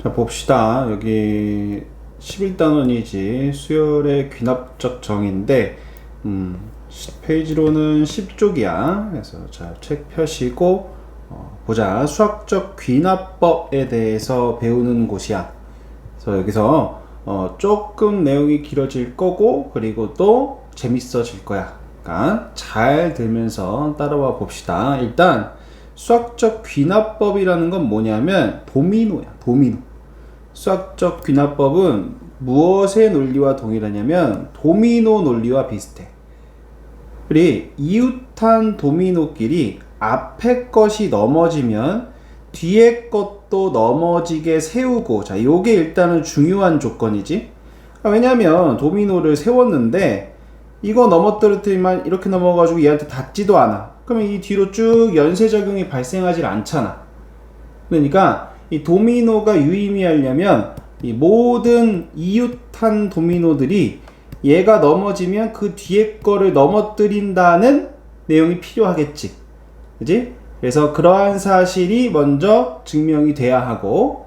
자, 봅시다. 여기 11단원이지 수열의 귀납적 정의인데 페이지로는 10쪽이야. 그래서 자, 책 펴시고 보자. 수학적 귀납법에 대해서 배우는 곳이야. 그래서 여기서 조금 내용이 길어질 거고, 그리고 또 재밌어질 거야. 그러니까 잘 들면서 따라와 봅시다. 일단 수학적 귀납법이라는 건 뭐냐면 도미노야. 도미노. 수학적 귀납법은 무엇의 논리와 동일하냐면 도미노 논리와 비슷해. 우리 이웃한 도미노끼리 앞에 것이 넘어지면 뒤에 것도 넘어지게 세우고, 자, 요게 일단은 중요한 조건이지. 왜냐면 도미노를 세웠는데 이거 넘어뜨렸더니만 이렇게 넘어가지고 얘한테 닿지도 않아. 그러면 이 뒤로 쭉 연쇄작용이 발생하지 않잖아. 그러니까 이 도미노가 유의미하려면 이 모든 이웃한 도미노들이 얘가 넘어지면 그 뒤에 거를 넘어뜨린다는 내용이 필요하겠지. 그지? 그래서 그러한 사실이 먼저 증명이 돼야 하고,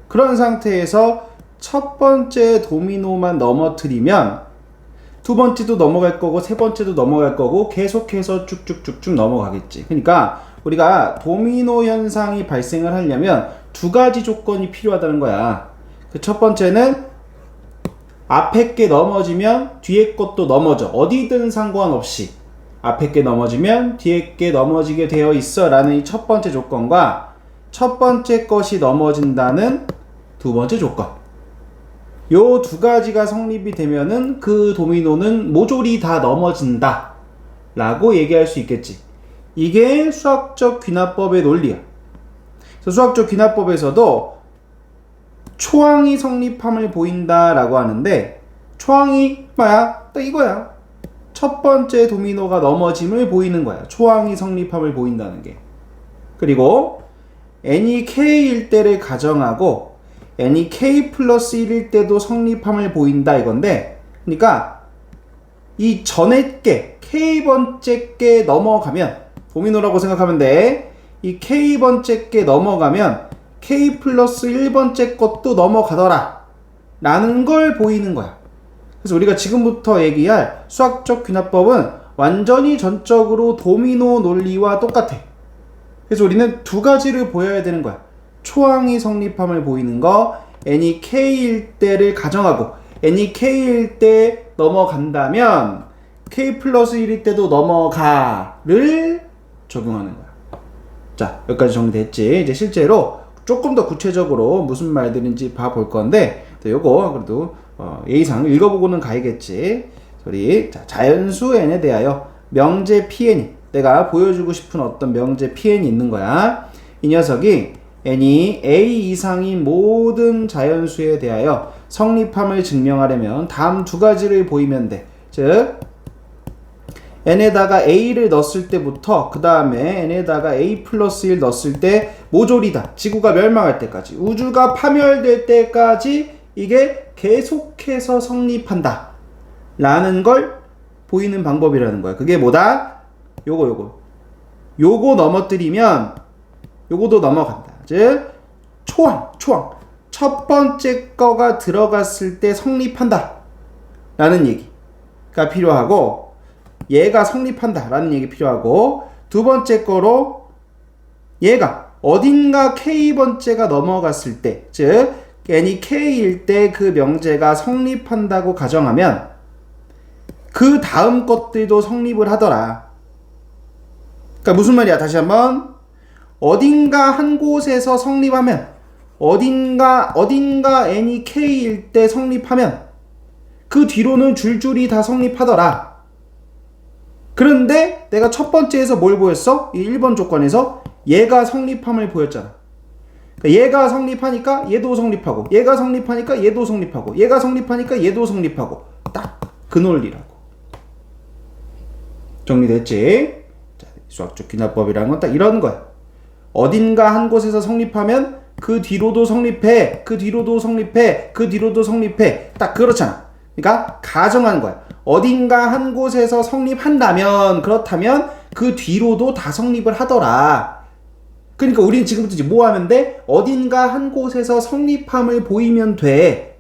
그런 상태에서 첫 번째 도미노만 넘어뜨리면 두 번째도 넘어갈 거고 세 번째도 넘어갈 거고 계속해서 쭉쭉쭉쭉 넘어가겠지. 그러니까 우리가 도미노 현상이 발생을 하려면 두 가지 조건이 필요하다는 거야. 그 첫 번째는 앞에 게 넘어지면 뒤에 것도 넘어져. 어디든 상관없이 앞에 게 넘어지면 뒤에 게 넘어지게 되어 있어 라는 이 첫 번째 조건과 첫 번째 것이 넘어진다는 두 번째 조건, 요 두 가지가 성립이 되면은 그 도미노는 모조리 다 넘어진다 라고 얘기할 수 있겠지. 이게 수학적 귀납법의 논리야. 그래서 수학적 귀납법에서도 초항이 성립함을 보인다 라고 하는데, 초항이 뭐야? 딱 이거야. 첫 번째 도미노가 넘어짐을 보이는 거야. 초항이 성립함을 보인다는 게. 그리고 n이 k일 때를 가정하고 n이 k 플러스 1일 때도 성립함을 보인다 이건데, 그러니까 이 전에 게 k번째 게 넘어가면 도미노라고 생각하면 돼. 이 k번째 게 넘어가면 k 플러스 1번째 것도 넘어가더라 라는 걸 보이는 거야. 그래서 우리가 지금부터 얘기할 수학적 귀납법은 완전히 전적으로 도미노 논리와 똑같아. 그래서 우리는 두 가지를 보여야 되는 거야. 초항이 성립함을 보이는 거, n이 k일 때를 가정하고 n이 k일 때 넘어간다면 k 플러스 1일 때도 넘어가를 적용하는 거야. 자, 여기까지 정리됐지. 이제 실제로 조금 더 구체적으로 무슨 말들인지 봐볼 건데, 요거 그래도 예의상 읽어보고는 가야겠지. 우리 자연수 n에 대하여 명제 pn이, 내가 보여주고 싶은 어떤 명제 pn이 있는 거야. 이 녀석이 n이 a 이상인 모든 자연수에 대하여 성립함을 증명하려면 다음 두 가지를 보이면 돼. 즉 n에다가 a를 넣었을 때부터 그 다음에 n에다가 a 플러스 1 넣었을 때 모조리다. 지구가 멸망할 때까지, 우주가 파멸될 때까지 이게 계속해서 성립한다 라는 걸 보이는 방법이라는 거야. 그게 뭐다? 요거 넘어뜨리면 요거도 넘어간다. 즉 초항 첫 번째 거가 들어갔을 때 성립한다 라는 얘기가 필요하고, 얘가 성립한다 라는 얘기 필요하고, 두 번째 거로 얘가 어딘가 k번째가 넘어갔을 때, 즉 n이 k일 때 그 명제가 성립한다고 가정하면 그 다음 것들도 성립을 하더라. 그러니까 무슨 말이야? 다시 한번, 어딘가 한 곳에서 성립하면, 어딘가 n이 k일 때 성립하면 그 뒤로는 줄줄이 다 성립하더라. 그런데 내가 첫 번째에서 뭘 보였어? 이 1번 조건에서 얘가 성립함을 보였잖아. 그러니까 얘가 성립하니까 얘도 성립하고, 얘가 성립하니까 얘도 성립하고, 얘가 성립하니까 얘도 성립하고, 딱 그 논리라고. 정리됐지? 자, 수학적 귀납법이라는 건 딱 이런 거야. 어딘가 한 곳에서 성립하면 그 뒤로도 성립해, 그 뒤로도 성립해, 그 뒤로도 성립해. 딱 그렇잖아. 그러니까 가정하는 거야. 어딘가 한 곳에서 성립한다면, 그렇다면 그 뒤로도 다 성립을 하더라 그러니까 우리는 지금부터 이제 뭐 하면 돼? 어딘가 한 곳에서 성립함을 보이면 돼.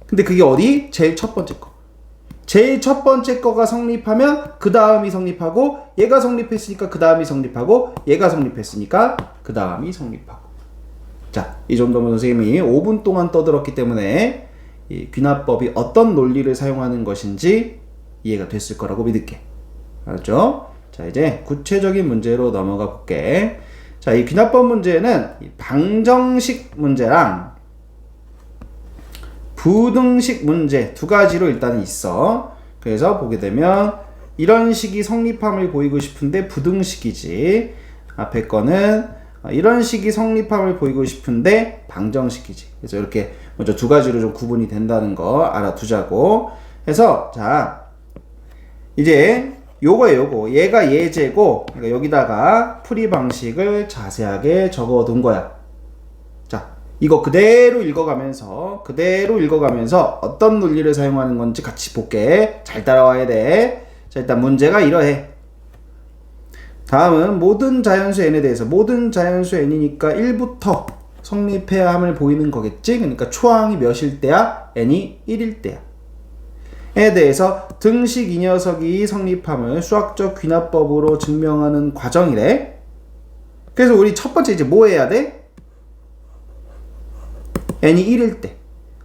근데 그게 어디? 제일 첫 번째 거. 제일 첫 번째 거가 성립하면 그 다음이 성립하고, 얘가 성립했으니까 그 다음이 성립하고, 얘가 성립했으니까 그 다음이 성립하고. 자, 이 정도면 선생님이 5분 동안 떠들었기 때문에 이 귀납법이 어떤 논리를 사용하는 것인지 이해가 됐을 거라고 믿을게. 알았죠? 자, 이제 구체적인 문제로 넘어가 볼게. 자, 이 귀납법 문제는 방정식 문제랑 부등식 문제 두 가지로 일단은 있어. 그래서 보게 되면 이런 식이 성립함을 보이고 싶은데 부등식이지. 앞에 거는 이런 식이 성립함을 보이고 싶은데 방정식이지. 그래서 이렇게 먼저 두 가지로 좀 구분이 된다는 거 알아두자고. 그래서 자, 이제 요거 얘가 예제고, 그러니까 여기다가 풀이 방식을 자세하게 적어 둔 거야. 자, 이거 그대로 읽어가면서 어떤 논리를 사용하는 건지 같이 볼게. 잘 따라와야 돼. 자, 일단 문제가 이러해. 다음은 모든 자연수 n에 대해서, 모든 자연수 n이니까 1부터 성립해야 함을 보이는 거겠지. 그러니까 초항이 몇일 때야? n이 1일 때야. 에 대해서 등식 이 녀석이 성립함을 수학적 귀납법으로 증명하는 과정이래. 그래서 우리 첫 번째 이제 뭐 해야 돼? n이 1일 때.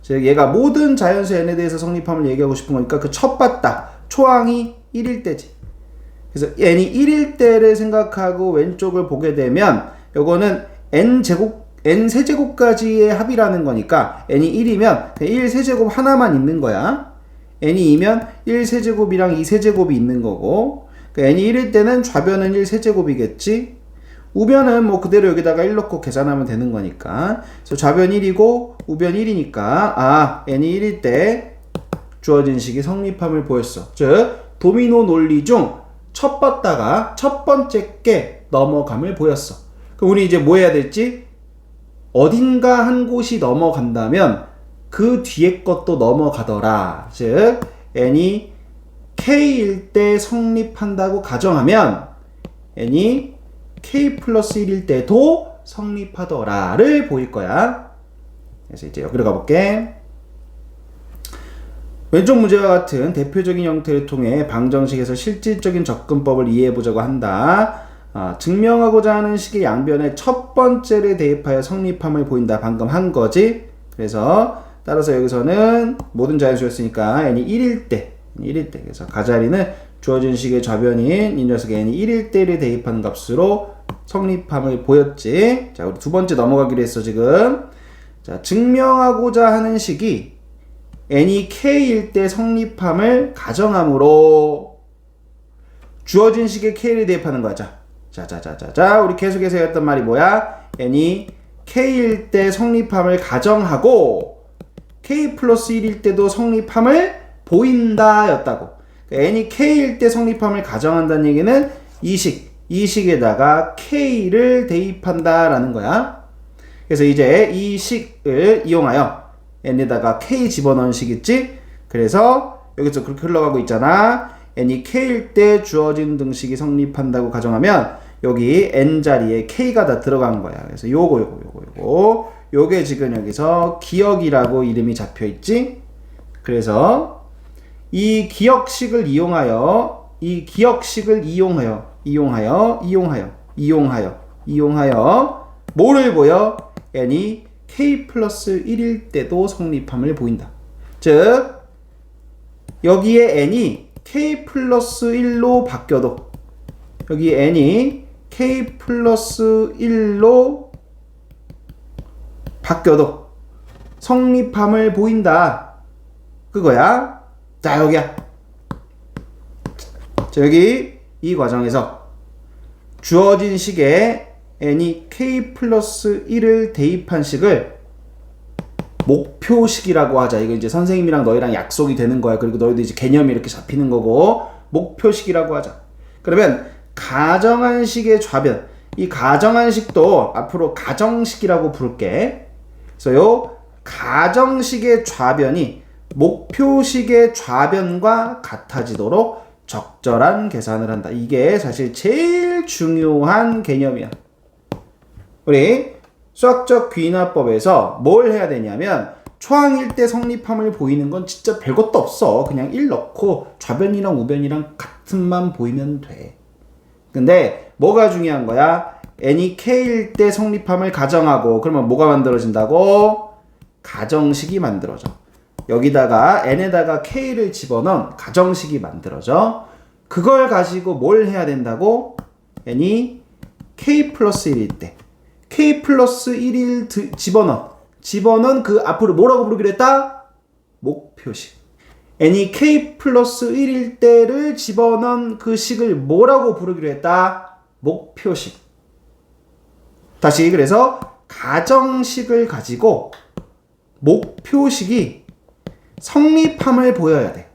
즉 얘가 모든 자연수 n에 대해서 성립함을 얘기하고 싶은 거니까 그 첫 봤다. 초항이 1일 때지. 그래서 n이 1일 때를 생각하고 왼쪽을 보게 되면 요거는 n 세제곱까지의 합이라는 거니까 n이 1이면 1 세제곱 하나만 있는 거야. n이 2면 1 세제곱이랑 2 세제곱이 있는 거고, 그러니까 n이 1일 때는 좌변은 1 세제곱이겠지. 우변은 뭐 그대로 여기다가 1 넣고 계산하면 되는 거니까. 그래서 좌변 1이고 우변 1이니까 n이 1일 때 주어진 식이 성립함을 보였어. 즉 도미노 논리 중 첫 봤다가 첫 번째 게 넘어감을 보였어. 그럼 우리 이제 뭐 해야 될지? 어딘가 한 곳이 넘어간다면 그 뒤에 것도 넘어가더라. 즉 n이 k일 때 성립한다고 가정하면 n이 k 플러스 1일 때도 성립하더라를 보일 거야. 그래서 이제 여기로 가볼게. 왼쪽 문제와 같은 대표적인 형태를 통해 방정식에서 실질적인 접근법을 이해해보자고 한다. 증명하고자 하는 식의 양변에 첫 번째를 대입하여 성립함을 보인다. 방금 한 거지. 그래서 따라서 여기서는 모든 자연수였으니까 n이 1일 때, 그래서 가자리는 주어진 식의 좌변인 이 녀석의 n이 1일 때를 대입하는 값으로 성립함을 보였지. 자, 우리 두 번째 넘어가기로 했어 지금. 자, 증명하고자 하는 식이 n이 k일 때 성립함을 가정하므로 주어진 식의 k를 대입하는 거야. 자, 우리 계속해서 했던 말이 뭐야? n이 k일 때 성립함을 가정하고 k 플러스 1일 때도 성립함을 보인다 였다고. 그러니까 n이 k일 때 성립함을 가정한다는 얘기는 이 식에다가 k를 대입한다 라는 거야. 그래서 이제 이 식을 이용하여 n에다가 k 집어넣은 식이지. 그래서 여기서 그렇게 흘러가고 있잖아. n이 k일 때 주어진 등식이 성립한다고 가정하면 여기 n 자리에 k가 다 들어간 거야. 그래서 요게 지금 여기서 기억이라고 이름이 잡혀 있지. 그래서 이 기억식을 이용하여 뭐를 보여? n이 k 플러스 1일 때도 성립함을 보인다. 즉 여기에 n이 k 플러스 1로 바뀌어도, 여기 n이 k 플러스 1로 바뀌어도 성립함을 보인다. 그거야. 자, 여기야. 자, 여기 이 과정에서 주어진 식에 n이 k 플러스 1을 대입한 식을 목표식이라고 하자. 이거 이제 선생님이랑 너희랑 약속이 되는 거야. 그리고 너희도 이제 개념이 이렇게 잡히는 거고, 목표식이라고 하자. 그러면 가정한 식의 좌변, 이 가정한 식도 앞으로 가정식이라고 부를게. 그래서 요 가정식의 좌변이 목표식의 좌변과 같아지도록 적절한 계산을 한다. 이게 사실 제일 중요한 개념이야. 우리 수학적 귀납법에서 뭘 해야 되냐면 초항일 때 성립함을 보이는 건 진짜 별것도 없어. 그냥 1 넣고 좌변이랑 우변이랑 같은만 보이면 돼. 근데 뭐가 중요한 거야? n이 k일 때 성립함을 가정하고 그러면 뭐가 만들어진다고? 가정식이 만들어져. 여기다가 n에다가 k를 집어넣은 가정식이 만들어져. 그걸 가지고 뭘 해야 된다고? n이 k 플러스 1일 때 k 플러스 1일 집어넣은 그 앞으로 뭐라고 부르기로 했다? 목표식. n이 k 플러스 1일 때를 집어넣은 그 식을 뭐라고 부르기로 했다? 목표식. 다시 그래서 가정식을 가지고 목표식이 성립함을 보여야 돼.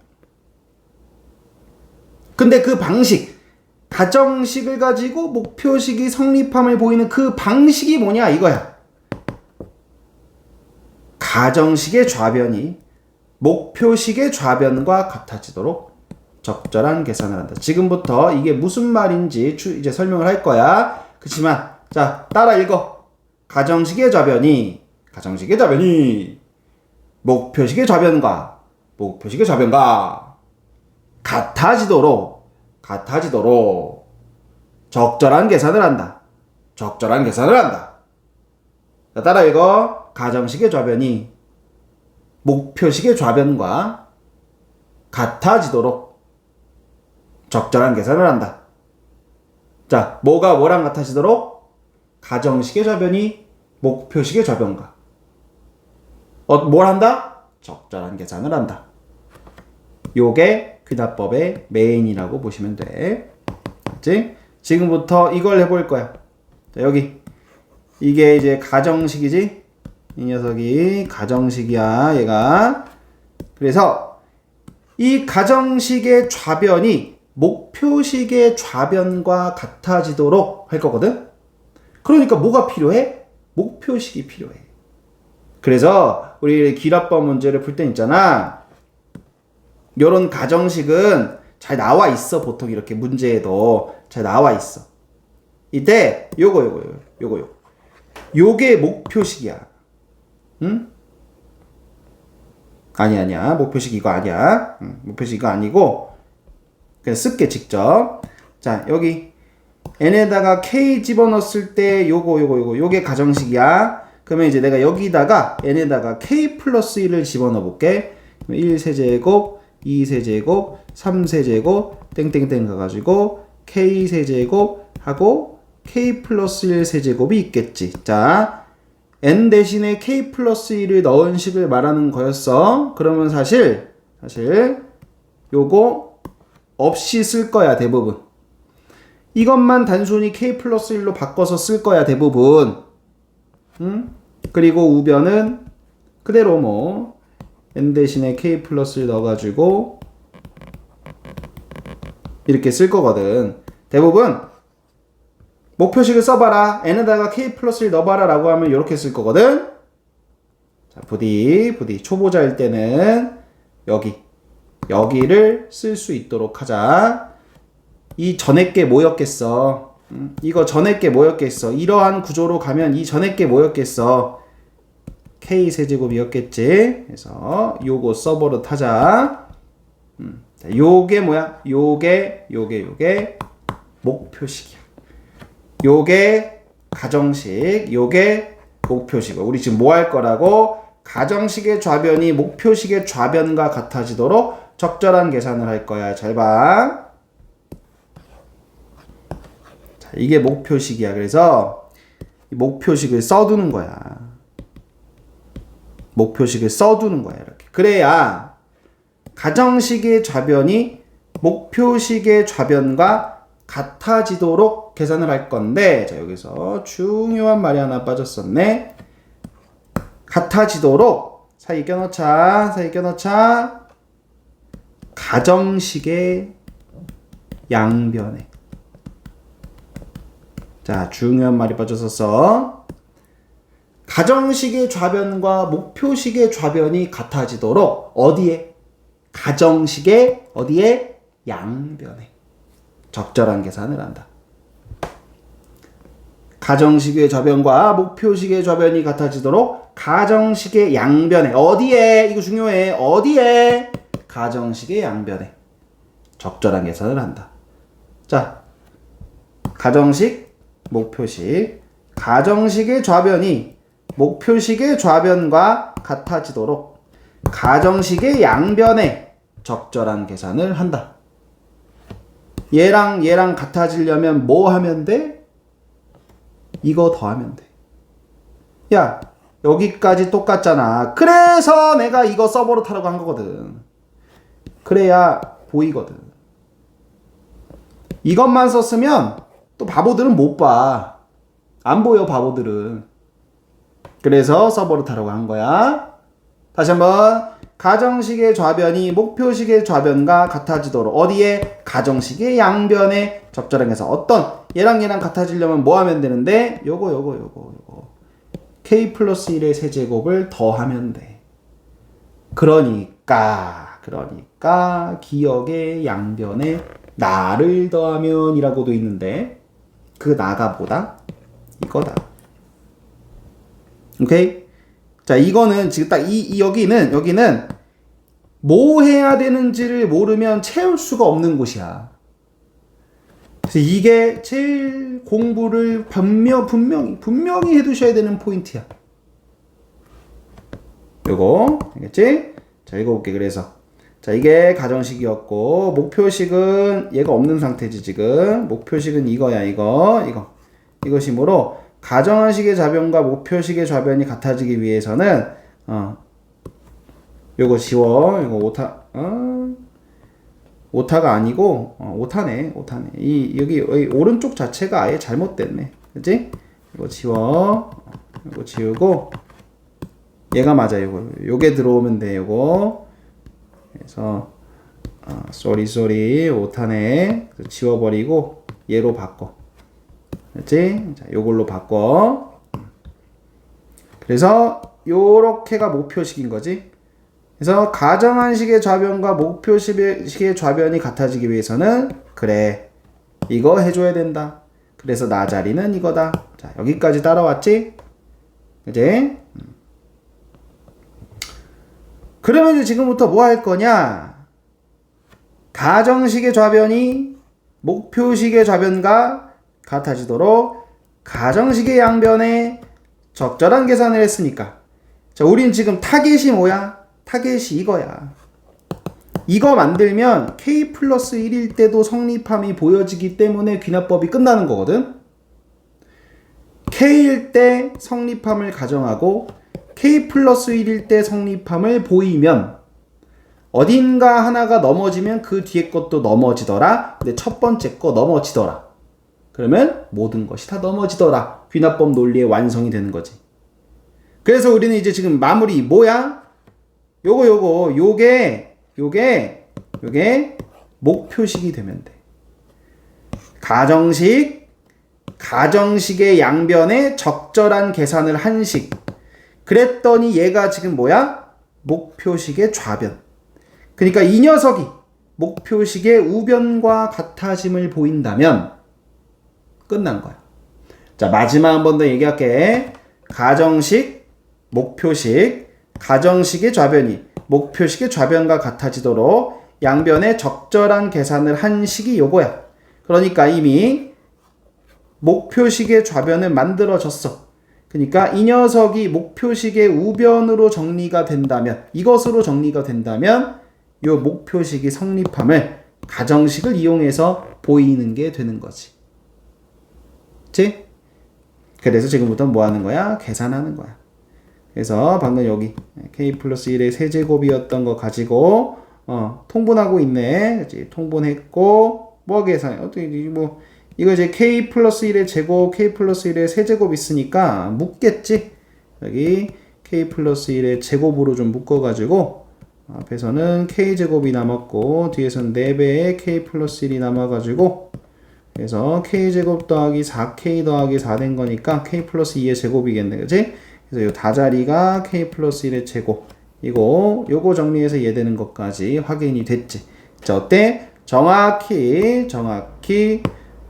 근데 그 방식, 가정식을 가지고 목표식이 성립함을 보이는 그 방식이 뭐냐 이거야. 가정식의 좌변이 목표식의 좌변과 같아지도록 적절한 계산을 한다. 지금부터 이게 무슨 말인지 이제 설명을 할 거야. 그렇지만 자, 따라 읽어. 가정식의 좌변이 목표식의 좌변과 같아지도록 적절한 계산을 한다. 자, 따라 읽어. 가정식의 좌변이 목표식의 좌변과 같아지도록 적절한 계산을 한다. 자, 뭐가 뭐랑 같아지도록? 가정식의 좌변이 목표식의 좌변과 뭘 한다? 적절한 계산을 한다. 요게 귀납법의 메인이라고 보시면 돼. 맞지? 지금부터 이걸 해볼 거야. 자, 여기 이게 이제 가정식이지? 이 녀석이 가정식이야, 얘가. 그래서 이 가정식의 좌변이 목표식의 좌변과 같아지도록 할 거거든? 그러니까 뭐가 필요해? 목표식이 필요해. 그래서 우리 귀납법 문제를 풀 때 있잖아. 요런 가정식은 잘 나와 있어. 보통 이렇게 문제에도 잘 나와 있어. 이때 요게 목표식이야. 응? 아니야. 목표식 이거 아니야. 목표식 이거 아니고 그냥 쓸게 직접. 자, 여기 n에다가 k 집어넣었을 때 요게 가정식이야. 그러면 이제 내가 여기다가 n에다가 k 플러스 1을 집어넣어 볼게. 1세제곱, 2세제곱, 3세제곱 땡땡땡 가가지고 k세제곱 하고 k 플러스 1세제곱이 있겠지. 자, n 대신에 k 플러스 1을 넣은 식을 말하는 거였어. 그러면 사실 요거 없이 쓸 거야, 대부분. 이것만 단순히 k 플러스 1로 바꿔서 쓸 거야, 대부분. 그리고 우변은 그대로 뭐 n 대신에 k 플러스 1 넣어가지고 이렇게 쓸 거거든. 대부분 목표식을 써봐라. n에다가 k 플러스 1 넣어봐라 라고 하면 이렇게 쓸 거거든. 자, 부디 초보자일 때는 여기를 쓸 수 있도록 하자. 이 전에 게 뭐였겠어? 이거 전에 게 뭐였겠어? 이러한 구조로 가면 이 전에 게 뭐였겠어? k 세제곱이었겠지. 그래서 요거 써버릇 하자. 자, 요게 뭐야? 요게 목표식이야. 요게 가정식, 요게 목표식. 우리 지금 뭐 할 거라고? 가정식의 좌변이 목표식의 좌변과 같아지도록 적절한 계산을 할 거야. 잘 봐. 자, 이게 목표식이야. 그래서 이 목표식을 써두는 거야. 이렇게. 그래야 가정식의 좌변이 목표식의 좌변과 같아지도록 계산을 할 건데, 자, 여기서 중요한 말이 하나 빠졌었네. 같아지도록 사이 껴넣자. 가정식의 양변에. 자, 중요한 말이 빠졌었어. 가정식의 좌변과 목표식의 좌변이 같아지도록 어디에? 가정식의 어디에? 양변에 적절한 계산을 한다. 가정식의 좌변과 목표식의 좌변이 같아지도록 가정식의 양변에 어디에 이거 중요해 어디에 가정식의 양변에 적절한 계산을 한다. 자, 가정식, 목표식, 가정식의 좌변이 목표식의 좌변과 같아지도록 가정식의 양변에 적절한 계산을 한다. 얘랑 얘랑 같아지려면 뭐 하면 돼? 이거 더하면 돼. 야, 여기까지 똑같잖아. 그래서 내가 이거 서버로 타라고 한 거거든. 그래야 보이거든. 이것만 썼으면 또 바보들은 못 봐. 안 보여 바보들은. 그래서 서버로 타라고 한 거야. 다시 한번 가정식의 좌변이 목표식의 좌변과 같아지도록 어디에? 가정식의 양변에 적절한 계산. 어떤 얘랑 얘랑 같아지려면 뭐 하면 되는데? 요거 k 플러스 1의 세제곱을 더하면 돼. 그러니까 기억의 양변에 나를 더하면 이라고도 있는데 그 나가 뭐다? 이거다. 오케이? 자, 이거는 지금 딱 여기는 뭐 해야 되는지를 모르면 채울 수가 없는 곳이야. 그래서 이게 제일 공부를 분명히 해두셔야 되는 포인트야. 요거 알겠지? 자, 읽어볼게. 그래서 자, 이게 가정식이었고 목표식은 얘가 없는 상태지 지금. 목표식은 이거야. 이것이므로 가정식의 좌변과 목표식의 좌변이 같아지기 위해서는 요거 지워. 이거 오타가 아니고 오타네. 여기 오른쪽 자체가 아예 잘못됐네. 그치? 이거 지워. 이거 지우고 얘가 맞아. 요게 들어오면 돼. 요거. 그래서 쏘리 오타네. 지워버리고 얘로 바꿔. 그렇지? 자, 요걸로 바꿔. 그래서 요렇게가 목표식인 거지. 그래서 가정한식의 좌변과 목표식의 좌변이 같아지기 위해서는 그래 이거 해줘야 된다. 그래서 나 자리는 이거다. 자, 여기까지 따라왔지? 그지? 그러면 이제 지금부터 뭐 할 거냐? 가정식의 좌변이 목표식의 좌변과 같아지도록 가정식의 양변에 적절한 계산을 했으니까 자, 우린 지금 타겟이 뭐야? 타겟이 이거야. 이거 만들면 k 플러스 1일 때도 성립함이 보여지기 때문에 귀납법이 끝나는 거거든. k일 때 성립함을 가정하고 k 플러스 1일 때 성립함을 보이면 어딘가 하나가 넘어지면 그 뒤에 것도 넘어지더라. 근데 첫 번째 거 넘어지더라. 그러면 모든 것이 다 넘어지더라. 귀납법 논리의 완성이 되는 거지. 그래서 우리는 이제 지금 마무리 뭐야? 요게 목표식이 되면 돼. 가정식의 양변에 적절한 계산을 한 식. 그랬더니 얘가 지금 뭐야? 목표식의 좌변. 그러니까 이 녀석이 목표식의 우변과 같아짐을 보인다면 끝난 거야. 자, 마지막 한 번 더 얘기할게. 가정식, 목표식, 가정식의 좌변이 목표식의 좌변과 같아지도록 양변에 적절한 계산을 한 식이 요거야. 그러니까 이미 목표식의 좌변을 만들어졌어. 그러니까 이 녀석이 목표식의 우변으로 정리가 된다면, 이것으로 정리가 된다면 요 목표식이 성립함을 가정식을 이용해서 보이는 게 되는 거지. 그치? 그래서 지금부터 뭐 하는 거야? 계산하는 거야. 그래서 방금 여기 k 플러스 1의 세제곱이었던 거 가지고 통분하고 있네. 그치? 통분했고 뭐 계산해? 어떻게 뭐 이거 이제 k 플러스 1의 제곱, k 플러스 1의 세제곱 있으니까 묶겠지? 여기 k 플러스 1의 제곱으로 좀 묶어가지고 앞에서는 k제곱이 남았고 뒤에서는 4배의 k 플러스 1이 남아가지고 그래서 k제곱 더하기 4k 더하기 4 된 거니까 k 플러스 2의 제곱이겠네. 그치? 그래서 요 다자리가 k 플러스 1의 제곱. 요거 정리해서 얘 되는 것까지 확인이 됐지. 자, 어때? 정확히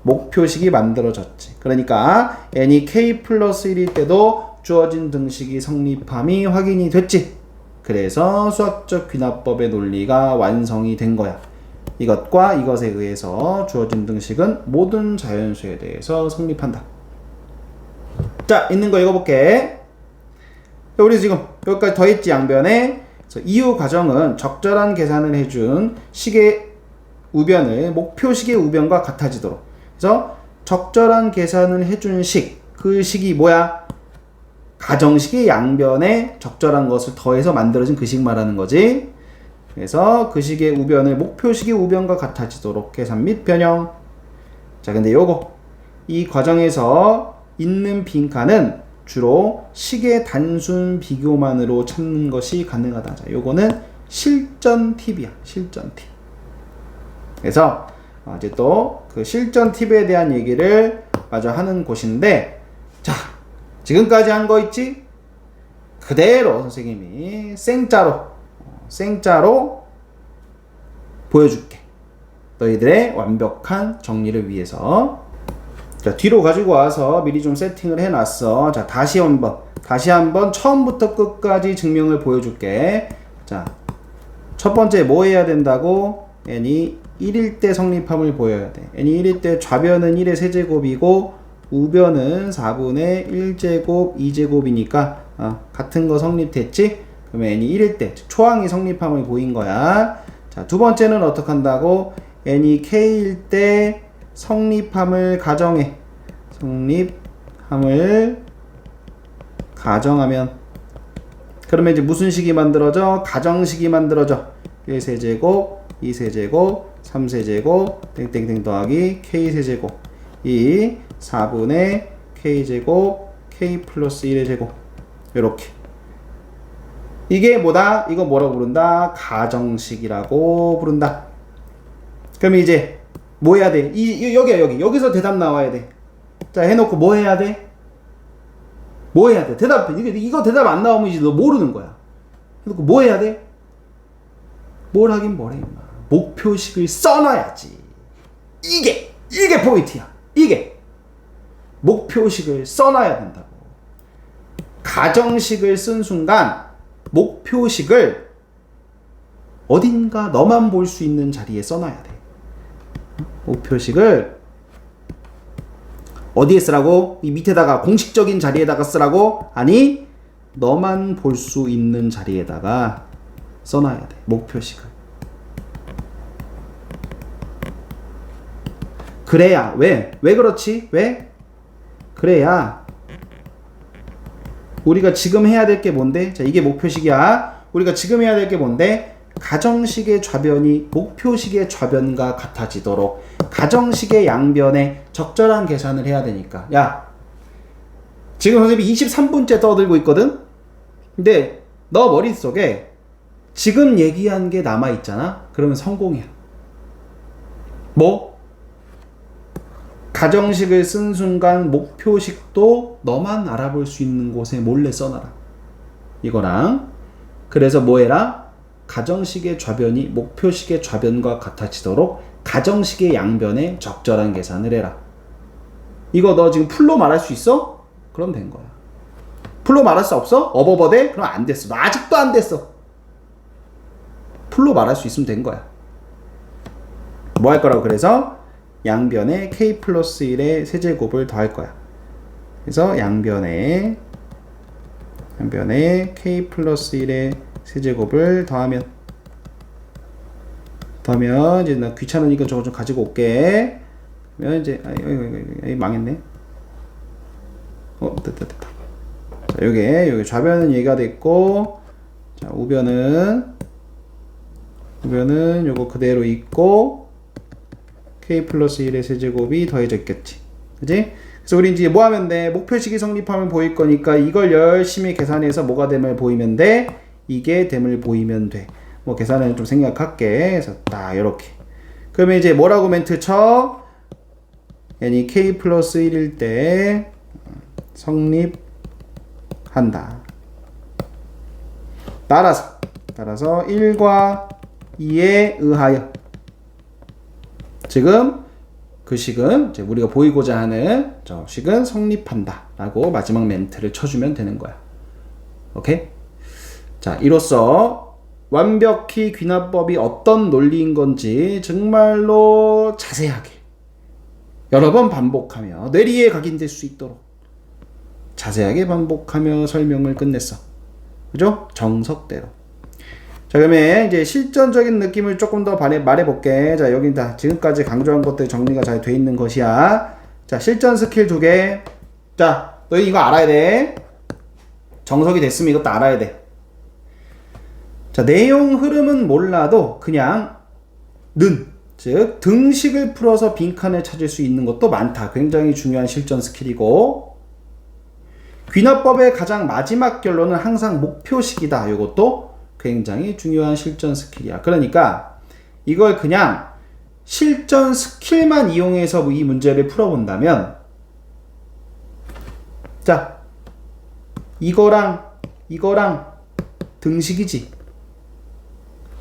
목표식이 만들어졌지. 그러니까 n이 k 플러스 1일 때도 주어진 등식이 성립함이 확인이 됐지. 그래서 수학적 귀납법의 논리가 완성이 된 거야. 이것과 이것에 의해서 주어진 등식은 모든 자연수에 대해서 성립한다. 자, 있는 거 읽어볼게. 우리 지금 여기까지 더했지, 양변에. 이후 과정은 적절한 계산을 해준 식의 우변을 목표식의 우변과 같아지도록. 그래서 적절한 계산을 해준 식, 그 식이 뭐야? 가정식의 양변에 적절한 것을 더해서 만들어진 그 식 말하는 거지. 그래서 그 식의 우변을 목표식의 우변과 같아지도록 계산 및 변형. 자, 근데 요거 이 과정에서 있는 빈칸은 주로 식의 단순 비교만으로 찾는 것이 가능하다. 자, 요거는 실전 팁이야. 실전 팁. 그래서 이제 또 그 실전 팁에 대한 얘기를 마저 하는 곳인데, 자, 지금까지 한 거 있지? 그대로 선생님이 생짜로 보여줄게. 너희들의 완벽한 정리를 위해서. 자, 뒤로 가지고 와서 미리 좀 세팅을 해놨어. 자, 다시 한번 처음부터 끝까지 증명을 보여줄게. 자, 첫 번째 뭐 해야 된다고? n이 1일 때 성립함을 보여야 돼. n이 1일 때 좌변은 1의 세제곱이고 우변은 4분의 1제곱 2제곱이니까 같은 거 성립됐지? 그러면 n이 1일 때 초항이 성립함을 보인 거야. 자, 두 번째는 어떻게 한다고? n이 k일 때 성립함을 가정해. 성립함을 가정하면 그러면 이제 무슨 식이 만들어져? 가정식이 만들어져. 1세제곱 2세제곱 3세제곱 땡땡땡 더하기 k세제곱 이 4분의 k제곱 k 플러스 1의 제곱. 요렇게. 이게 뭐다? 이거 뭐라고 부른다? 가정식이라고 부른다. 그럼 이제 뭐 해야 돼? 여기서 대답 나와야 돼. 자, 해놓고 뭐 해야 돼? 뭐 해야 돼? 대답해. 이거 대답 안 나오면 이제 너 모르는 거야. 해놓고 뭐 해야 돼? 뭘 하긴 뭐래, 임마. 목표식을 써놔야지. 이게 포인트야. 이게. 목표식을 써놔야 된다고. 가정식을 쓴 순간 목표식을 어딘가 너만 볼 수 있는 자리에 써놔야 돼. 목표식을 어디에 쓰라고? 이 밑에다가 공식적인 자리에다가 쓰라고? 아니, 너만 볼 수 있는 자리에다가 써놔야 돼. 목표식을. 그래야. 왜 그렇지? 왜? 그래야 우리가 지금 해야 될 게 뭔데? 자, 이게 목표식이야. 우리가 지금 해야 될 게 뭔데? 가정식의 좌변이 목표식의 좌변과 같아지도록 가정식의 양변에 적절한 계산을 해야 되니까. 야, 지금 선생님이 23분째 떠들고 있거든? 근데 너 머릿속에 지금 얘기한 게 남아있잖아? 그러면 성공이야. 뭐? 가정식을 쓴 순간 목표식도 너만 알아볼 수 있는 곳에 몰래 써놔라. 이거랑. 그래서 뭐 해라? 가정식의 좌변이 목표식의 좌변과 같아지도록 가정식의 양변에 적절한 계산을 해라. 이거 너 지금 풀로 말할 수 있어? 그럼 된 거야. 풀로 말할 수 없어? 어버버대? 그럼 안 됐어. 너 아직도 안 됐어. 풀로 말할 수 있으면 된 거야. 뭐 할 거라고? 그래서 양변에 k 플러스 1의 세제곱을 더할 거야. 그래서 양변에 k 플러스 1의 세제곱을 더하면 이제 나 귀찮으니까 저거 좀 가지고 올게. 그러면 이제 망했네. 됐다. 자, 요게 좌변은 얘가 됐고, 자, 우변은 요거 그대로 있고 k 플러스 1의 세제곱이 더해졌겠지. 그지? 그래서 우리 이제 뭐 하면 돼? 목표식이 성립하면 보일 거니까 이걸 열심히 계산해서 뭐가 됨을 보이면 돼? 이게 됨을 보이면 돼. 뭐 계산은 좀 생략할게. 그래서 딱 요렇게. 그러면 이제 뭐라고 멘트 쳐? n이 k 플러스 1일 때 성립한다. 따라서 1과 2에 의하여 지금 그 식은 이제 우리가 보이고자 하는 저 식은 성립한다 라고 마지막 멘트를 쳐주면 되는 거야. 오케이? 자, 이로써 완벽히 귀납법이 어떤 논리인 건지 정말로 자세하게 여러 번 반복하며 뇌리에 각인될 수 있도록 자세하게 반복하며 설명을 끝냈어. 그죠? 정석대로. 자, 그러면 이제 실전적인 느낌을 조금 더 말해볼게. 자, 여기 다 지금까지 강조한 것들 정리가 잘 돼 있는 것이야. 자, 실전 스킬 2개. 자, 너희 이거 알아야 돼. 정석이 됐으면 이것도 알아야 돼. 자, 내용 흐름은 몰라도 그냥 즉 등식을 풀어서 빈칸을 찾을 수 있는 것도 많다. 굉장히 중요한 실전 스킬이고, 귀납법의 가장 마지막 결론은 항상 목표식이다. 이것도 굉장히 중요한 실전 스킬이야. 그러니까 이걸 그냥 실전 스킬만 이용해서 이 문제를 풀어본다면, 자, 이거랑 등식이지.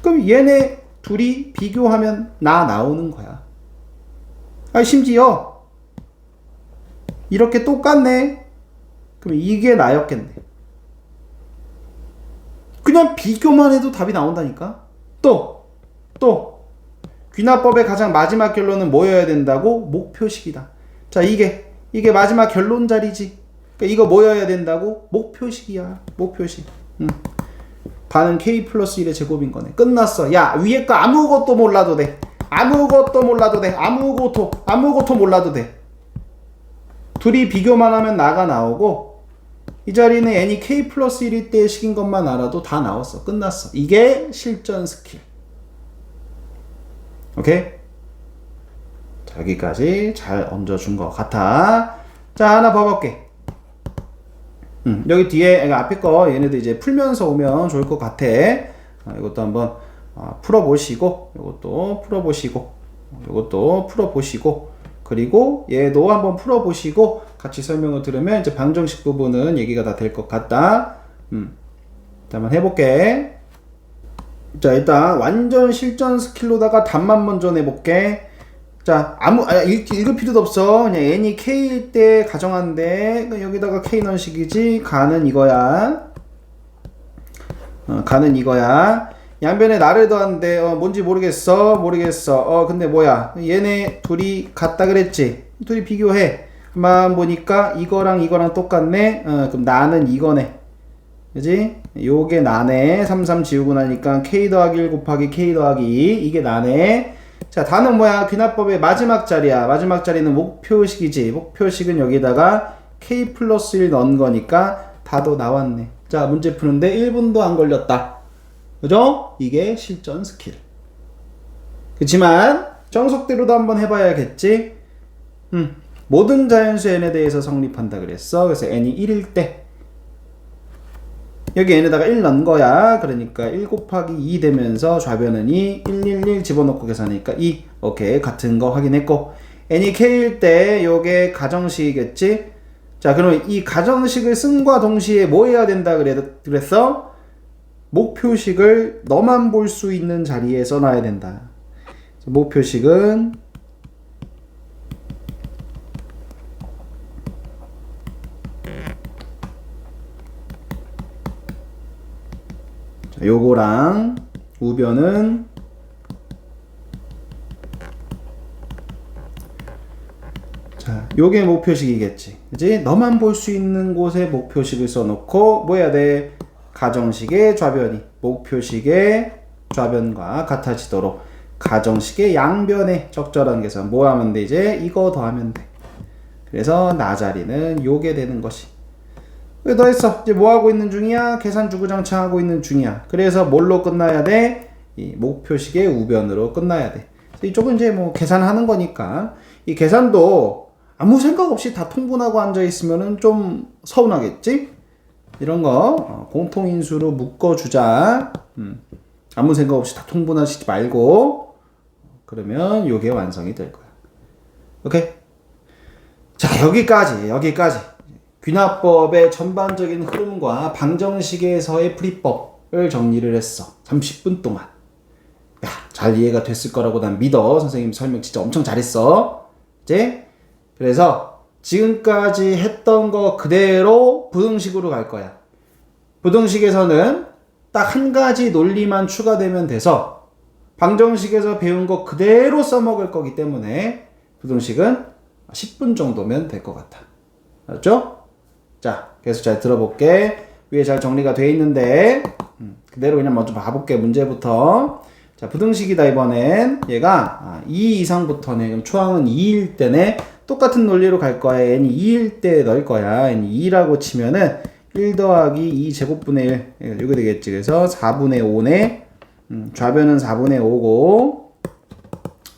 그럼 얘네 둘이 비교하면 나오는 거야. 심지어 이렇게 똑같네. 그럼 이게 나였겠네. 그냥 비교만 해도 답이 나온다니까. 또 귀납법의 가장 마지막 결론은 뭐여야 된다고? 목표식이다. 자, 이게 마지막 결론 자리지. 그러니까 이거 뭐여야 된다고? 목표식이야. 목표식. 반은 k 플러스 1의 제곱인 거네. 끝났어. 야, 위에 거 아무것도 몰라도 돼. 아무것도 몰라도 돼. 둘이 비교만 하면 나가 나오고, 이 자리는 n이 k 플러스 1일 때의 식인 것만 알아도 다 나왔어. 끝났어. 이게 실전 스킬. 오케이? 자, 여기까지 잘 얹어준 것 같아. 자, 하나 봐볼게. 여기 뒤에 앞에 거 얘네들 이제 풀면서 오면 좋을 것 같아. 이것도 한번 풀어보시고, 이것도 풀어보시고, 그리고 얘도 한번 풀어보시고 같이 설명을 들으면 이제 방정식 부분은 얘기가 다 될 것 같다. 자, 한번 해볼게. 자, 일단 완전 실전 스킬로다가 답만 먼저 내볼게. 자, 읽을 필요도 없어. 그냥 n이 k일 때 가정한데, 여기다가 k 넣은 식이지. 가는 이거야. 양변에 나를 더한데, 뭔지 모르겠어. 근데 뭐야. 얘네 둘이 같다 그랬지. 둘이 비교해. 한번 보니까 이거랑 똑같네. 그럼 나는 이거네. 그지? 요게 나네. 3, 3 지우고 나니까 k 더하기 1 곱하기 k 더하기 2. 이게 나네. 자, 다는 뭐야? 귀납법의 마지막 자리야. 마지막 자리는 목표식이지. 목표식은 여기다가 k 플러스 1 넣은 거니까 다도 나왔네. 자, 문제 푸는데 1분도 안 걸렸다. 그죠? 이게 실전 스킬. 그치만 정석대로도 한번 해봐야겠지. 모든 자연수 n에 대해서 성립한다 그랬어. 그래서 n이 1일 때 여기 n에다가 1 넣은 거야. 그러니까 1 곱하기 2 되면서 좌변은 2, 1 집어넣고 계산하니까 2. 오케이, 같은 거 확인했고, n이 k일 때 요게 가정식이겠지. 자, 그럼 이 가정식을 쓴과 동시에 뭐 해야 된다 그랬어? 목표식을 너만 볼 수 있는 자리에 써놔야 된다. 목표식은 요거랑 우변은 자, 요게 목표식이겠지. 그지? 너만 볼 수 있는 곳에 목표식을 써놓고 뭐 해야 돼? 가정식의 좌변이 목표식의 좌변과 같아지도록 가정식의 양변에 적절한 계산 뭐 하면 돼? 이제 이거 더하면 돼. 그래서 나 자리는 요게 되는 것이. 왜 너 했어? 이제 뭐 하고 있는 중이야? 계산 주구장창 하고 있는 중이야. 그래서 뭘로 끝나야 돼? 이 목표식의 우변으로 끝나야 돼. 이쪽은 이제 뭐 계산하는 거니까 이 계산도 아무 생각 없이 다 통분하고 앉아 있으면은 좀 서운하겠지? 이런 거 공통인수로 묶어주자. 아무 생각 없이 다 통분하시지 말고 그러면 요게 완성이 될 거야. 오케이? 자, 여기까지. 귀납법의 전반적인 흐름과 방정식에서의 풀이법을 정리를 했어. 30분 동안. 야, 잘 이해가 됐을 거라고 난 믿어. 선생님 설명 진짜 엄청 잘했어. 그치? 그래서 지금까지 했던 거 그대로 부등식으로 갈 거야. 부등식에서는 딱 한 가지 논리만 추가되면 돼서 방정식에서 배운 거 그대로 써먹을 거기 때문에 부등식은 10분 정도면 될 것 같아. 알았죠? 자, 계속 잘 들어볼게. 위에 잘 정리가 돼 있는데 그대로 그냥 먼저 봐볼게. 문제부터. 자, 부등식이다. 이번엔 얘가 2 이상부터네. 그럼 초항은 2일 때네. 똑같은 논리로 갈 거야. n이 2일 때 넣을 거야. n이 2라고 치면은 1 더하기 2 제곱분의 1 이거 되겠지. 그래서 4분의 5네. 좌변은 4분의 5고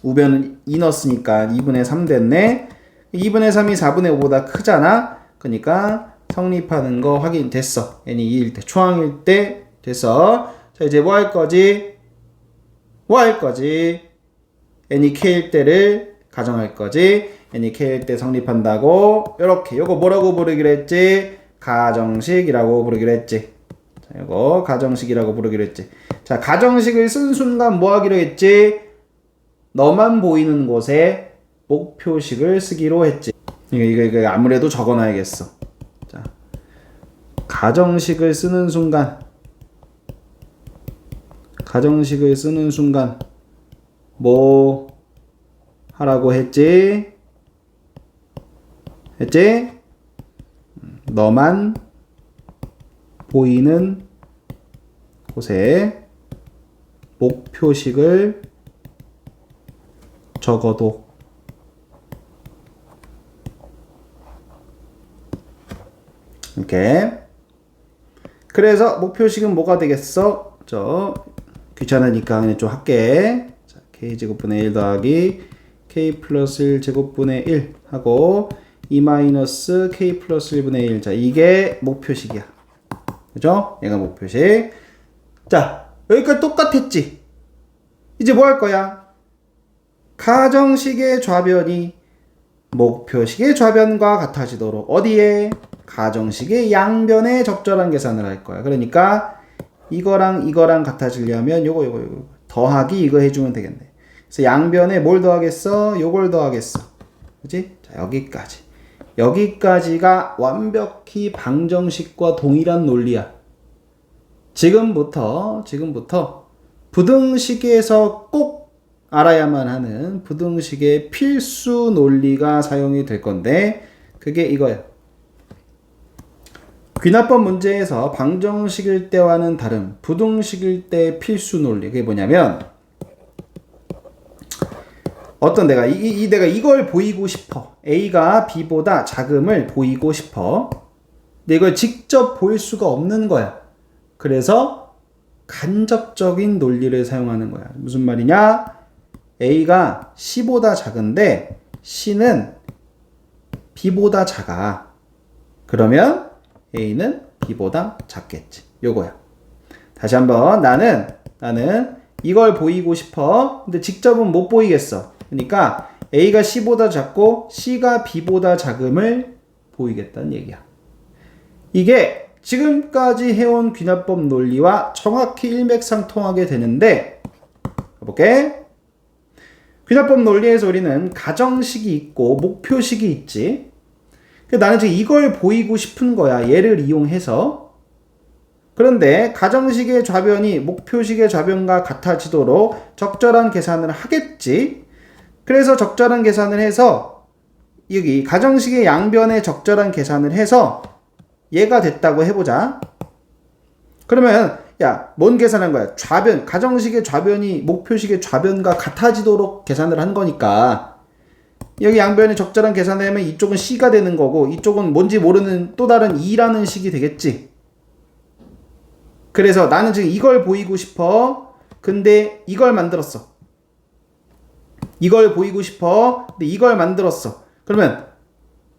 우변은 2 넣었으니까 2분의 3 됐네. 2분의 3이 4분의 5보다 크잖아. 그러니까 성립하는 거 확인됐어. n이 2일 때, 초항일 때 됐어. 자, 이제 뭐 할 거지? 뭐 할 거지? n이 k일 때를 가정할 거지. n이 k일 때 성립한다고. 요렇게 요거 뭐라고 부르기로 했지? 가정식이라고 부르기로 했지. 자, 요거 가정식이라고 부르기로 했지. 자, 가정식을 쓴 순간 뭐 하기로 했지? 너만 보이는 곳에 목표식을 쓰기로 했지. 이거 아무래도 적어놔야겠어. 자, 가정식을 쓰는 순간 뭐 하라고 했지? 너만 보이는 곳에 목표식을 적어도. 이렇게. 그래서 목표식은 뭐가 되겠어? 귀찮으니까 그냥 좀 할게. 자, k제곱분의 1 더하기 k 플러스 1 제곱분의 1 하고 2 마이너스 k 플러스 1분의 1. 자, 이게 목표식이야. 그죠? 얘가 목표식. 자, 여기까지 똑같았지? 이제 뭐 할 거야? 가정식의 좌변이 목표식의 좌변과 같아지도록 어디에? 가정식의 양변에 적절한 계산을 할 거야. 그러니까 이거랑 같아지려면 요거 더하기 이거 해주면 되겠네. 그래서 양변에 뭘 더하겠어? 요걸 더하겠어. 그치? 자, 여기까지가 완벽히 방정식과 동일한 논리야. 지금부터 부등식에서 꼭 알아야만 하는 부등식의 필수 논리가 사용이 될 건데 그게 이거야. 귀납법 문제에서 방정식일 때와는 다른 부등식일 때 필수 논리. 그게 뭐냐면 내가 내가 이걸 보이고 싶어. A가 B보다 작음을 보이고 싶어. 근데 이걸 직접 보일 수가 없는 거야. 그래서 간접적인 논리를 사용하는 거야. 무슨 말이냐? A가 C보다 작은데 C는 B보다 작아. 그러면 A는 B보다 작겠지. 요거야. 다시 한번 나는 이걸 보이고 싶어. 근데 직접은 못 보이겠어. 그러니까 A가 C보다 작고 C가 B보다 작음을 보이겠다는 얘기야. 이게 지금까지 해온 귀납법 논리와 정확히 일맥상통하게 되는데 가볼게. 귀납법 논리에서 우리는 가정식이 있고 목표식이 있지. 나는 지금 이걸 보이고 싶은 거야. 얘를 이용해서. 그런데 가정식의 좌변이 목표식의 좌변과 같아지도록 적절한 계산을 하겠지. 그래서 적절한 계산을 해서 여기 가정식의 양변에 적절한 계산을 해서 얘가 됐다고 해보자. 그러면 뭔 계산한 거야? 좌변, 가정식의 좌변이 목표식의 좌변과 같아지도록 계산을 한 거니까 여기 양변에 적절한 계산을 하면 이쪽은 C가 되는 거고 이쪽은 뭔지 모르는 또 다른 E라는 식이 되겠지. 그래서 나는 지금 이걸 보이고 싶어. 근데 이걸 만들었어. 이걸 보이고 싶어. 근데 이걸 만들었어. 그러면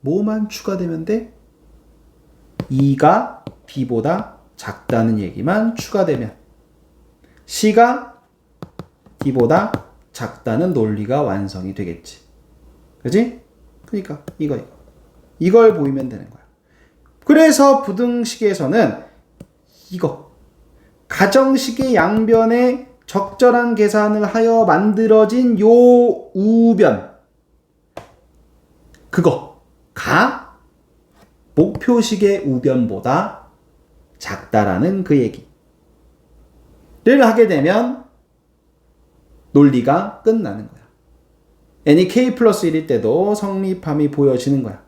뭐만 추가되면 돼? E가 B보다 작다는 얘기만 추가되면 C가 D보다 작다는 논리가 완성이 되겠지. 그지? 그러니까 이걸 보이면 되는 거야. 그래서 부등식에서는 이거 가정식의 양변에 적절한 계산을 하여 만들어진 요 우변 그거가 목표식의 우변보다 작다라는 그 얘기를 하게 되면 논리가 끝나는 거야. n이 k 플러스 1일 때도 성립함이 보여지는 거야.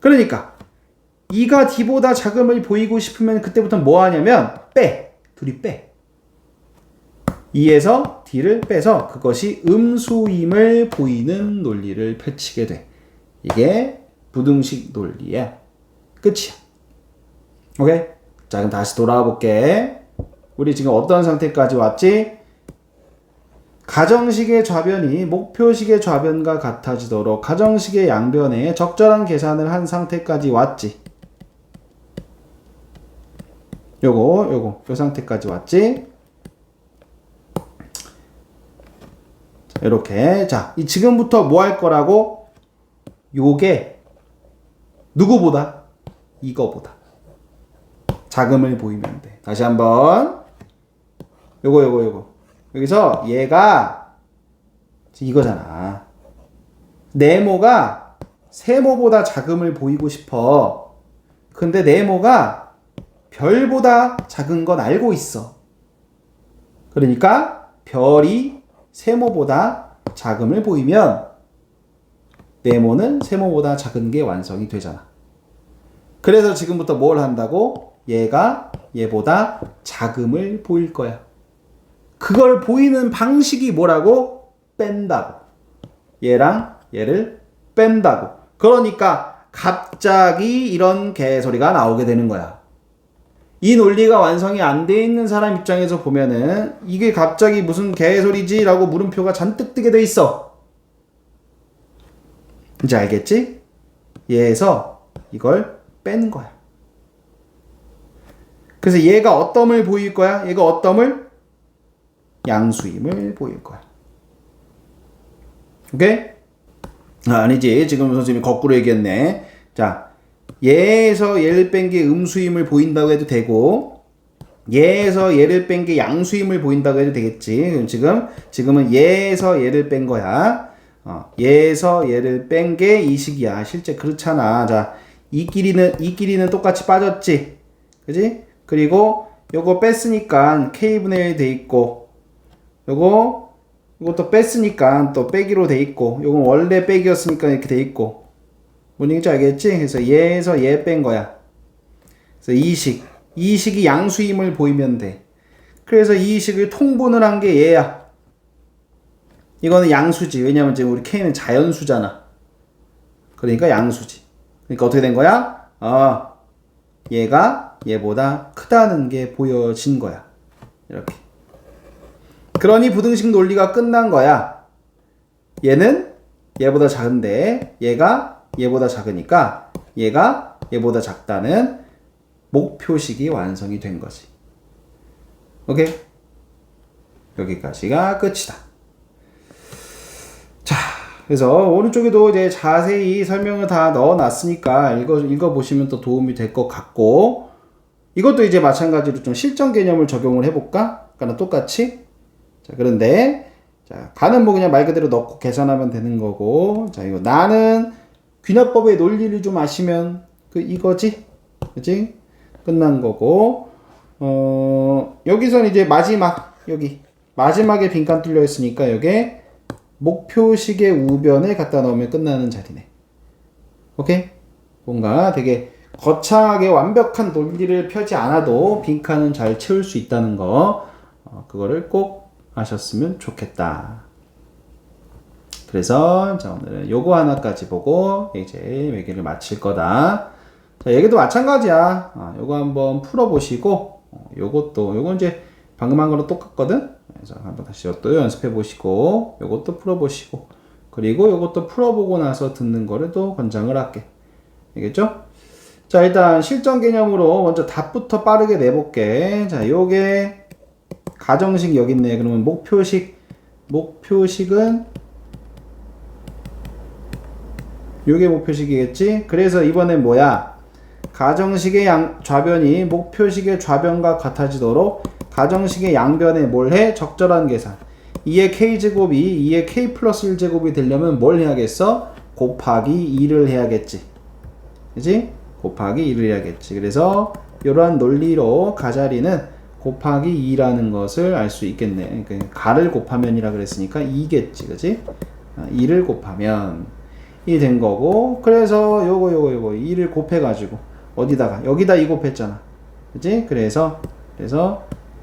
그러니까 이가 d보다 작음을 보이고 싶으면 그때부터 뭐 하냐면 둘이 빼. 2에서 d를 빼서 그것이 음수임을 보이는 논리를 펼치게 돼. 이게 부등식 논리야. 끝이야. 오케이? 자, 그럼 다시 돌아와 볼게. 우리 지금 어떤 상태까지 왔지? 가정식의 좌변이 목표식의 좌변과 같아지도록 가정식의 양변에 적절한 계산을 한 상태까지 왔지. 요 상태까지 왔지. 자, 이렇게. 자, 지금부터 뭐 할 거라고? 요게 누구보다? 이거보다 작음을 보이면 돼. 다시 한번. 요거. 여기서 얘가 이거잖아. 네모가 세모보다 작음을 보이고 싶어. 근데 네모가 별보다 작은 건 알고 있어. 그러니까 별이 세모보다 작음을 보이면 네모는 세모보다 작은 게 완성이 되잖아. 그래서 지금부터 뭘 한다고? 얘가 얘보다 작음을 보일 거야. 그걸 보이는 방식이 뭐라고? 뺀다고. 얘랑 얘를 뺀다고. 그러니까 갑자기 이런 개소리가 나오게 되는 거야. 이 논리가 완성이 안 돼 있는 사람 입장에서 보면은 이게 갑자기 무슨 개소리지? 라고 물음표가 잔뜩 뜨게 돼 있어. 이제 알겠지? 얘에서 이걸 뺀 거야. 그래서 얘가 어떤을 보일 거야? 얘가 어떤을? 양수임을 보일 거야. 오케이? 아니지. 지금 선생님이 거꾸로 얘기했네. 자, 얘에서 얘를 뺀 게 음수임을 보인다고 해도 되고 얘에서 얘를 뺀 게 양수임을 보인다고 해도 되겠지. 지금은 얘에서 얘를 뺀 거야. 얘에서 얘를 뺀 게 이 식이야. 실제 그렇잖아. 자, 이 길이는 똑같이 빠졌지. 그지? 그리고 요거 뺐으니까 k분의 1 돼 있고 이것도 뺐으니까 또 빼기로 돼 있고 요건 원래 빼기였으니까 이렇게 돼 있고 뭔 얘기인지 알겠지? 그래서 얘에서 얘 뺀 거야. 그래서 이 식이 양수임을 보이면 돼. 그래서 이 식을 통분을 한 게 얘야. 이거는 양수지. 왜냐면 지금 우리 k는 자연수잖아. 그러니까 양수지. 그러니까 어떻게 된 거야? 얘가 얘보다 크다는 게 보여진 거야. 이렇게. 그러니 부등식 논리가 끝난 거야. 얘는 얘보다 작은데 얘가 얘보다 작으니까 얘가 얘보다 작다는 목표식이 완성이 된 거지. 오케이? 여기까지가 끝이다. 자, 그래서 오른쪽에도 이제 자세히 설명을 다 넣어놨으니까 읽어보시면 또 도움이 될 것 같고 이것도 이제 마찬가지로 좀 실전 개념을 적용을 해볼까? 그러니까 똑같이. 자, 그런데 자, 가는 뭐 그냥 말 그대로 넣고 계산하면 되는 거고. 자, 이거 나는 귀납법의 논리를 좀 아시면 이거지? 그치? 끝난 거고. 여기서는 이제 마지막에 빈칸 뚫려 있으니까 여기에 목표식의 우변에 갖다 넣으면 끝나는 자리네. 오케이? 뭔가 되게 거창하게 완벽한 논리를 펴지 않아도 빈칸은 잘 채울 수 있다는 거. 그거를 꼭 아셨으면 좋겠다. 그래서 자, 오늘은 요거 하나까지 보고 이제 얘기를 마칠 거다. 자, 얘기도 마찬가지야. 요거 한번 풀어보시고 요건 이제 방금 한 거랑 똑같거든. 그래서 한번 다시 또 연습해 보시고 요것도 풀어보시고 그리고 요것도 풀어보고 나서 듣는 거를 또 권장을 할게. 알겠죠? 자, 일단 실전 개념으로 먼저 답부터 빠르게 내볼게. 자, 요게 가정식 여기 있네. 그러면 목표식은 요게 목표식이겠지? 그래서 이번엔 뭐야? 가정식의 좌변이 목표식의 좌변과 같아지도록 가정식의 양변에 뭘 해? 적절한 계산. 2의 k제곱이 2의 k 플러스 1제곱이 되려면 뭘 해야겠어? 곱하기 2를 해야겠지. 그지? 곱하기 2를 해야겠지. 그래서 이러한 논리로 가자리는 곱하기 2라는 것을 알 수 있겠네. 그러니까 가를 곱하면이라 그랬으니까 2겠지. 그지? 2를 곱하면 2 된 거고, 그래서 요거 2를 곱해가지고 어디다가 여기다 2 곱했잖아. 그지? 그래서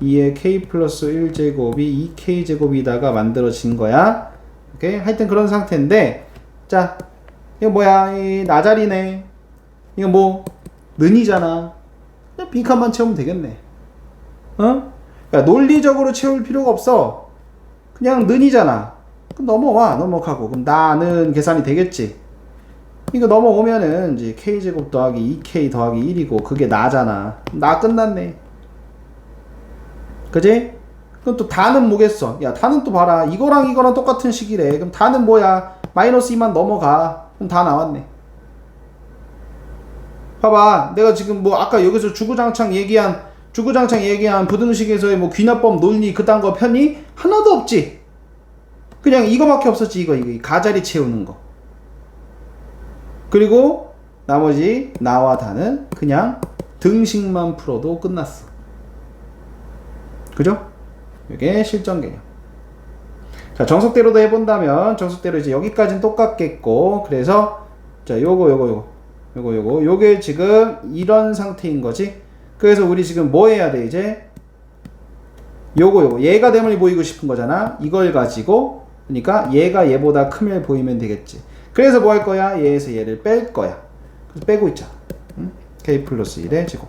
2의 k 플러스 1제곱이 2k 제곱이다가 만들어진 거야. 오케이? 하여튼 그런 상태인데, 자, 이거 뭐야? 이 나자리네. 이거 뭐 는이잖아. 그냥 빈칸만 채우면 되겠네. 어? 그러니까 논리적으로 채울 필요가 없어. 그냥 는이잖아. 그럼 넘어가고. 그럼 나는 계산이 되겠지. 이거 넘어오면은 이제 k제곱 더하기 2k 더하기 1이고 그게 나잖아. 나 끝났네. 그지? 그럼 또 다는 뭐겠어? 야, 다는 또 봐라. 이거랑 똑같은 식이래. 그럼 다는 뭐야? 마이너스 2만 넘어가. 그럼 다 나왔네. 봐봐. 내가 지금 뭐 아까 여기서 주구장창 얘기한 부등식에서의 뭐 귀납법 논리 그딴 거 편이 하나도 없지. 그냥 이거밖에 없었지. 이거 가자리 채우는 거. 그리고 나머지 나와 다는 그냥 등식만 풀어도 끝났어. 그죠? 이게 실전 개념. 자, 정석대로도 해본다면 정석대로 이제 여기까지는 똑같겠고, 그래서 자, 요게 지금 이런 상태인 거지. 그래서 우리 지금 뭐 해야 돼? 이제 얘가 대문이 보이고 싶은 거잖아. 이걸 가지고, 그러니까 얘가 얘보다 크면 보이면 되겠지. 그래서 뭐 할 거야? 얘에서 얘를 뺄 거야. 그래서 빼고 있잖아. 응? k 플러스 1의 제곱.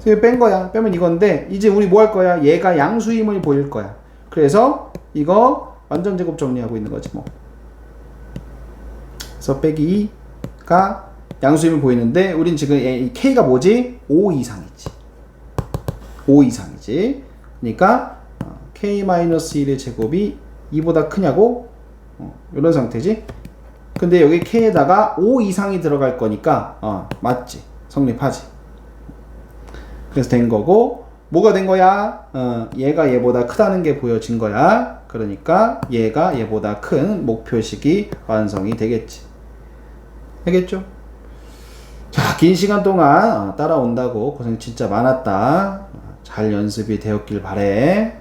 그래서 뺀 거야. 빼면 이건데, 이제 우리 뭐 할 거야? 얘가 양수임을 보일 거야. 그래서 이거 완전 제곱 정리하고 있는 거지 뭐. 그래서 빼기 2가 양수임을 보이는데, 우린 지금 이 k가 뭐지? 5 이상이지. 5 이상이지. 그러니까 k-1의 제곱이 2보다 크냐고? 이런 상태지. 근데 여기 k에다가 5 이상이 들어갈 거니까 맞지. 성립하지. 그래서 된 거고, 뭐가 된 거야? 얘가 얘보다 크다는 게 보여진 거야. 그러니까 얘가 얘보다 큰 목표식이 완성이 되겠지. 알겠죠? 자, 긴 시간 동안 따라온다고 고생 진짜 많았다. 잘 연습이 되었길 바래.